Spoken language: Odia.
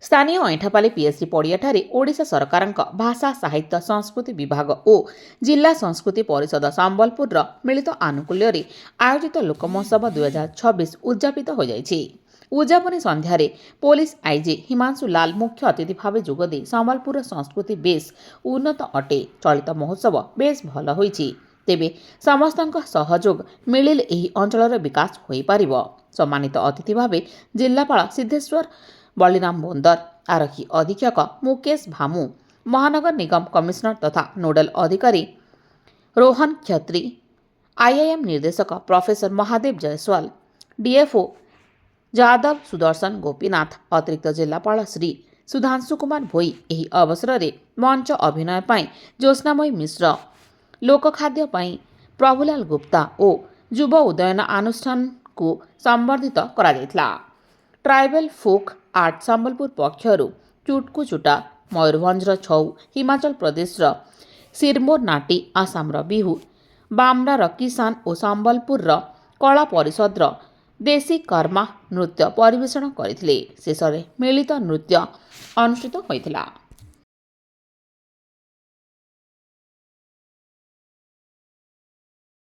ସ୍ଥାନୀୟ ଅଇଁଠାପାଲି ପିଏସ୍ସି ପଡ଼ିଆଠାରେ ଓଡ଼ିଶା ସରକାରଙ୍କ ଭାଷା ସାହିତ୍ୟ ସଂସ୍କୃତି ବିଭାଗ ଓ ଜିଲ୍ଲା ସଂସ୍କୃତି ପରିଷଦ ସମ୍ବଲପୁରର ମିଳିତ ଆନୁକୂଲ୍ୟରେ ଆୟୋଜିତ ଲୋକମହୋତ୍ସବ 2026 ଉଦ୍ଯାପିତ ହୋଇଯାଇଛି। ଉଦ୍ଯାପନୀ ସନ୍ଧ୍ୟାରେ ପୋଲିସ ଆଇଜି ହିମାଂଶୁ ଲାଲ ମୁଖ୍ୟ ଅତିଥି ଭାବେ ଯୋଗଦେଇ ସମ୍ବଲପୁରର ସଂସ୍କୃତି ବେଶ୍ ଉନ୍ନତ ଅଟେ, ଚଳିତ ମହୋତ୍ସବ ବେଶ୍ ଭଲ ହୋଇଛି, ତେବେ ସମସ୍ତଙ୍କ ସହଯୋଗ ମିଳିଲେ ଏହି ଅଞ୍ଚଳର ବିକାଶ ହୋଇପାରିବ। ସମ୍ମାନିତ ଅତିଥି ଭାବେ ଜିଲ୍ଲାପାଳ ସିଦ୍ଧେଶ୍ୱର ବଳିରାମ ବୋନ୍ଦର, ଆରକ୍ଷୀ ଅଧୀକ୍ଷକ ମୁକେଶ ଭାମୁ, ମହାନଗର ନିଗମ କମିଶନର ତଥା ନୋଡାଲ ଅଧିକାରୀ ରୋହନ କ୍ଷତ୍ରୀ, ଆଇଆଇଏମ୍ ନିର୍ଦ୍ଦେଶକ ପ୍ରଫେସର ମହାଦେବ ଜୟସ୍ୱାଲ, ଡିଏଫ୍ଓ ଯାଦବ ସୁଦର୍ଶନ ଗୋପୀନାଥ, ଅତିରିକ୍ତ ଜିଲ୍ଲାପାଳ ଶ୍ରୀ ସୁଧାଂଶୁ କୁମାର ଭୋଇ ଏହି ଅବସରରେ ମଞ୍ଚ ଅଭିନୟ ପାଇଁ ଜ୍ୟୋତ୍ସ୍ନାମୟୀ ମିଶ୍ର, ଲୋକଖାଦ୍ୟ ପାଇଁ ପ୍ରଭୁଲାଲ ଗୁପ୍ତା ଓ ଯୁବ ଉଦୟନ ଅନୁଷ୍ଠାନକୁ ସମ୍ବର୍ଦ୍ଧିତ କରାଯାଇଥିଲା। ଟ୍ରାଇବାଲ ଫୋକ୍ ଆର୍ଟ ସମ୍ବଲପୁର ପକ୍ଷରୁ ଚୁଟକୁ ଚୁଟା, ମୟୂରଭଞ୍ଜର ଛଉ, ହିମାଚଳ ପ୍ରଦେଶର ସିରମୋର ନାଟି, ଆସାମର ବିହୁ, ବାମ୍ରାର କିଷାନ ଓ ସମ୍ବଲପୁରର କଳା ପରିଷଦର ଦେଶୀ କର୍ମା ନୃତ୍ୟ ପରିବେଷଣ କରିଥିଲେ। ଶେଷରେ ମିଳିତ ନୃତ୍ୟ ଅନୁଷ୍ଠିତ ହୋଇଥିଲା।